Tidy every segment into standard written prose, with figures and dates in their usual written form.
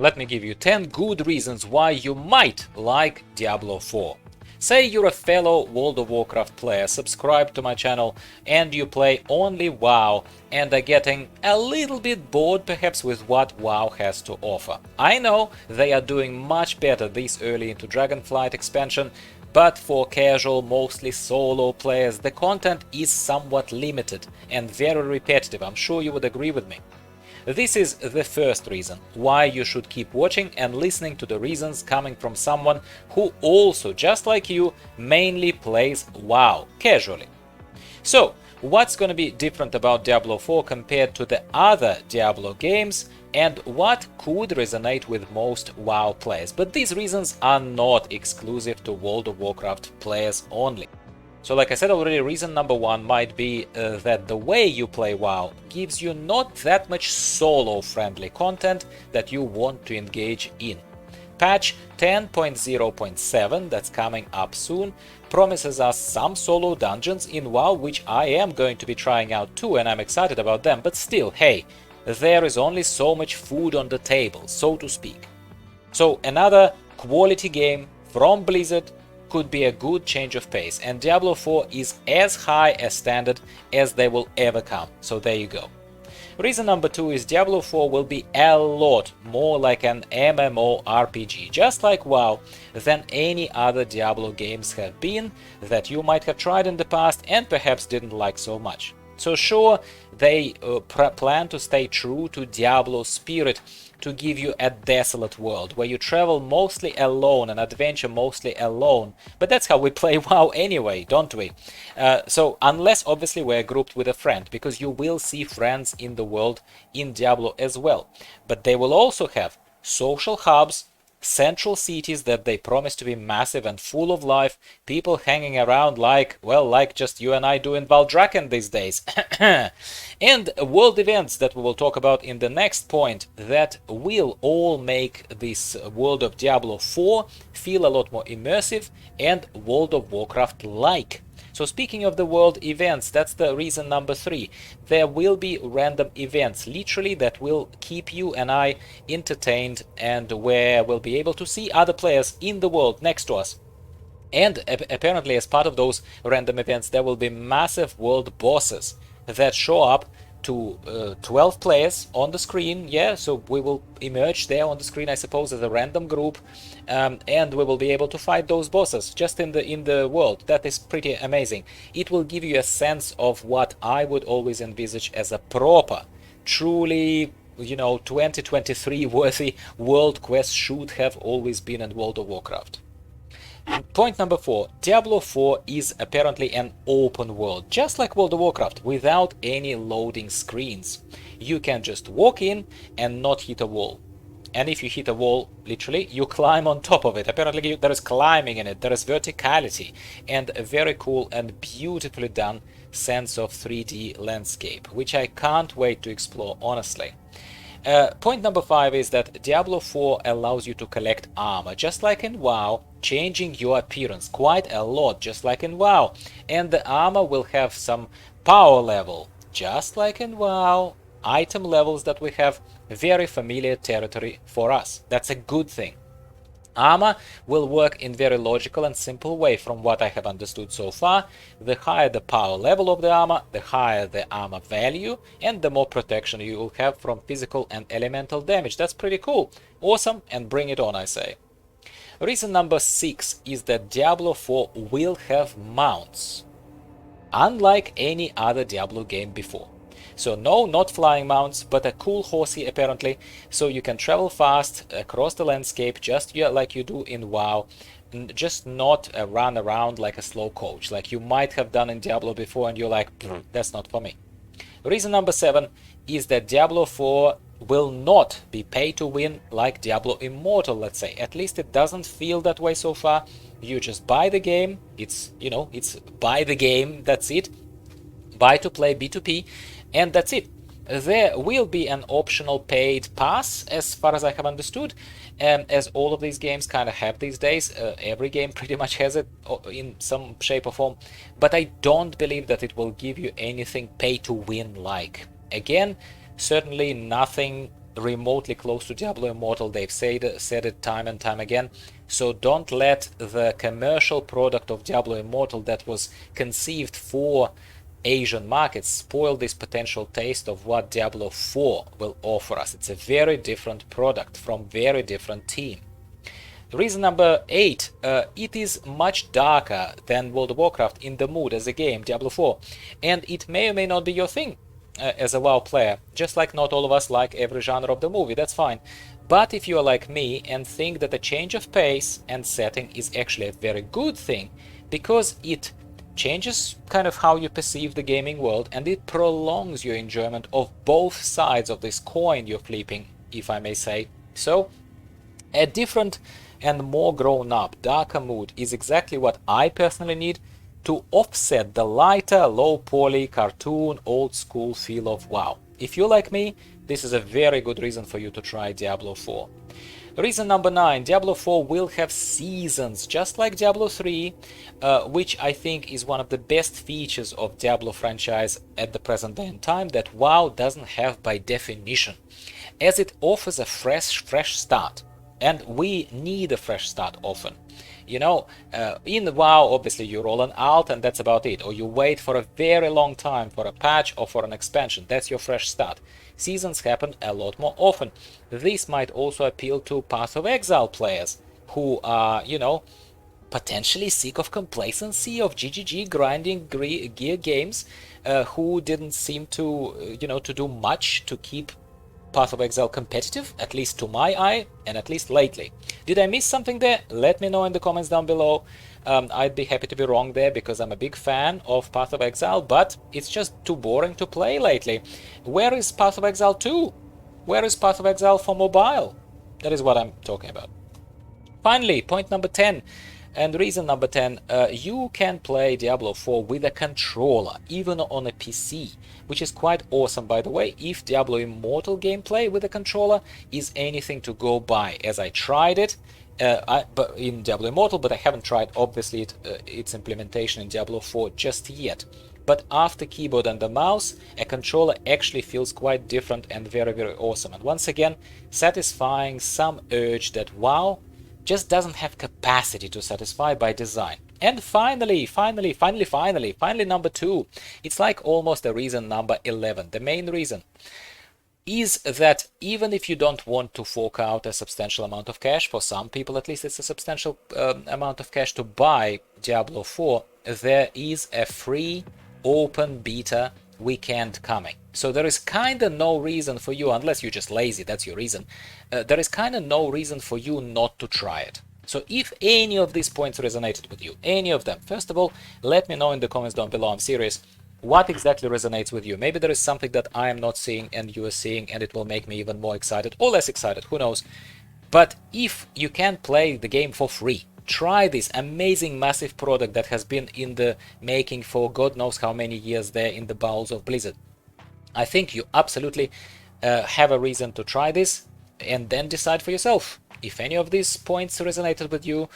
Let me give you 10 good reasons why you might like Diablo 4. Say you're a fellow World of Warcraft player, subscribe to my channel, and you play only WoW and are getting a little bit bored perhaps with what WoW has to offer. I know they are doing much better this early into Dragonflight expansion, but for casual, mostly solo players, the content is somewhat limited and very repetitive. I'm sure you would agree with me. This is the first reason why you should keep watching and listening to the reasons coming from someone who also, just like you, mainly plays WoW casually. So, what's going to be different about Diablo 4 compared to the other Diablo games, and what could resonate with most WoW players? But these reasons are not exclusive to World of Warcraft players only. So like I said already, reason number one might be that the way you play WoW gives you not that much solo-friendly content that you want to engage in. Patch 10.0.7, that's coming up soon, promises us some solo dungeons in WoW, which I am going to be trying out too, and I'm excited about them, but still, hey, there is only so much food on the table, so to speak. So another quality game from Blizzard could be a good change of pace, and Diablo 4 is as high a standard as they will ever come, so there you go. Reason number two is Diablo 4 will be a lot more like an MMORPG, just like WoW, than any other Diablo games have been that you might have tried in the past and perhaps didn't like so much. So sure, they plan to stay true to Diablo's spirit, to give you a desolate world where you travel mostly alone and adventure mostly alone, but that's how we play WoW anyway, don't we? So unless obviously we're grouped with a friend, because you will see friends in the world in Diablo as well, but they will also have social hubs, central cities that they promise to be massive and full of life, people hanging around like, well, like just you and I do in Valdrakken these days. And world events that we will talk about in the next point that will all make this world of Diablo 4 feel a lot more immersive and World of Warcraft-like. So speaking of the world events, that's the reason number three. There will be random events, literally, that will keep you and I entertained, and where we'll be able to see other players in the world next to us. And apparently, as part of those random events, there will be massive world bosses that show up to 12 players on the screen. Yeah, so we will emerge there on the screen, I suppose, as a random group, and we will be able to fight those bosses just in the world. That is pretty amazing. It will give you a sense of what I would always envisage as a proper, truly, 2023 worthy world quest should have always been in World of Warcraft. Point number four, Diablo 4 is apparently an open world, just like World of Warcraft, without any loading screens. You can just walk in and not hit a wall. And if you hit a wall, literally, you climb on top of it. Apparently there is climbing in it, there is verticality, and a very cool and beautifully done sense of 3D landscape, which I can't wait to explore, honestly. Point number five is that Diablo 4 allows you to collect armor, just like in WoW, changing your appearance quite a lot, just like in WoW. And the armor will have some power level, just like in WoW. Item levels that we have, very familiar territory for us. That's a good thing. Armor will work in very logical and simple way from what I have understood so far. The higher the power level of the armor, the higher the armor value, and the more protection you will have from physical and elemental damage. That's pretty cool. Awesome, and bring it on, I say. Reason number 6 is that Diablo 4 will have mounts, unlike any other Diablo game before. So no, not flying mounts, but a cool horsey apparently, so you can travel fast across the landscape just like you do in WoW, just not run around like a slow coach, like you might have done in Diablo before and you're like, that's not for me. Reason number 7 is that Diablo 4 will not be pay to win like Diablo Immortal, let's say. At least it doesn't feel that way so far. You just buy the game, it's buy the game, that's it. Buy to play B2P, and that's it. There will be an optional paid pass, as far as I have understood, as all of these games kind of have these days. Every game pretty much has it in some shape or form, but I don't believe that it will give you anything pay to win like. Again, certainly nothing remotely close to Diablo Immortal. They've said it time and time again. So don't let the commercial product of Diablo Immortal that was conceived for Asian markets spoil this potential taste of what Diablo 4 will offer us. It's a very different product from very different team. Reason number 8, it is much darker than World of Warcraft in the mood as a game, Diablo 4, and it may or may not be your thing as a WoW player, just like not all of us like every genre of the movie, that's fine. But if you are like me and think that a change of pace and setting is actually a very good thing, because it changes kind of how you perceive the gaming world and it prolongs your enjoyment of both sides of this coin you're flipping, if I may say so, a different and more grown-up, darker mood is exactly what I personally need to offset the lighter, low-poly, cartoon, old-school feel of WoW. If you like me, this is a very good reason for you to try Diablo 4. Reason number 9, Diablo 4 will have seasons, just like Diablo 3, which I think is one of the best features of Diablo franchise at the present day and time that WoW doesn't have by definition, as it offers a fresh start. And we need a fresh start often. You know, in WoW, obviously you roll an alt and that's about it. Or you wait for a very long time for a patch or for an expansion. That's your fresh start. Seasons happen a lot more often. This might also appeal to Path of Exile players who are, you know, potentially sick of complacency of GGG grinding gear games, who didn't seem to, you know, to do much to keep Path of Exile competitive, at least to my eye, and at least lately. Did I miss something there? Let me know in the comments down below. I'd be happy to be wrong there because I'm a big fan of Path of Exile, but it's just too boring to play lately. Where is Path of Exile 2? Where is Path of Exile for mobile? That is what I'm talking about. Finally, point number 10. And reason number 10, you can play Diablo 4 with a controller, even on a PC, which is quite awesome, by the way, if Diablo Immortal gameplay with a controller is anything to go by, as I tried it in Diablo Immortal, but I haven't tried, obviously, its implementation in Diablo 4 just yet. But after keyboard and the mouse, a controller actually feels quite different and very, very awesome. And once again, satisfying some urge that WoW just doesn't have capacity to satisfy by design. And finally, number 2. It's like almost a reason number 11. The main reason is that even if you don't want to fork out a substantial amount of cash, for some people at least it's a substantial amount of cash to buy Diablo 4, there is a free open beta weekend coming. So there is kinda no reason for you, unless you're just lazy, that's your reason, there is kinda no reason for you not to try it. So if any of these points resonated with you, any of them, first of all, let me know in the comments down below, I'm serious, what exactly resonates with you. Maybe there is something that I am not seeing and you are seeing and it will make me even more excited or less excited, who knows. But if you can play the game for free, try this amazing massive product that has been in the making for God knows how many years there in the bowels of Blizzard. I think you absolutely have a reason to try this and then decide for yourself. If any of these points resonated with you,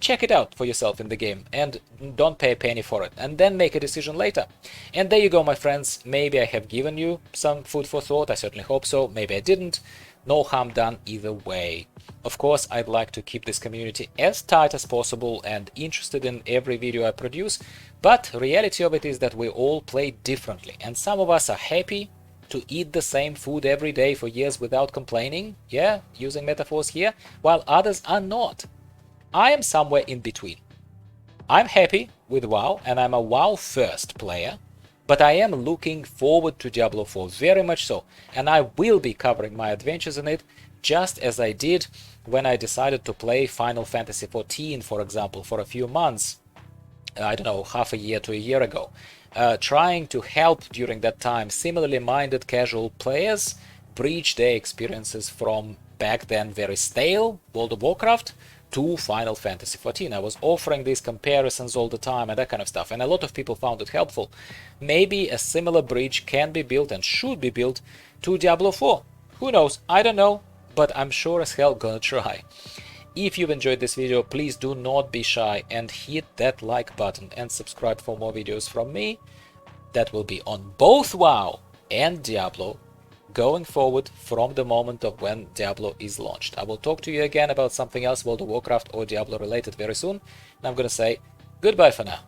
check it out for yourself in the game and don't pay a penny for it, and then make a decision later. And there you go, my friends. Maybe I have given you some food for thought. I certainly hope so. Maybe I didn't. No harm done either way. Of course, I'd like to keep this community as tight as possible and interested in every video I produce, but reality of it is that we all play differently, and some of us are happy to eat the same food every day for years without complaining, yeah, using metaphors here, while others are not. I am somewhere in between. I'm happy with WoW, and I'm a WoW first player, but I am looking forward to Diablo 4, very much so, and I will be covering my adventures in it, just as I did when I decided to play Final Fantasy XIV, for example, for a few months, I don't know, half a year to a year ago, trying to help during that time similarly minded casual players bridge their experiences from back then very stale World of Warcraft to Final Fantasy XIV. I was offering these comparisons all the time and that kind of stuff, and a lot of people found it helpful. Maybe a similar bridge can be built and should be built to Diablo 4. Who knows? I don't know, but I'm sure as hell gonna try. If you've enjoyed this video, please do not be shy and hit that like button and subscribe for more videos from me. That will be on both WoW and Diablo. going forward from the moment of when Diablo is launched. I will talk to you again about something else, World of Warcraft or Diablo related, very soon. And I'm gonna say goodbye for now.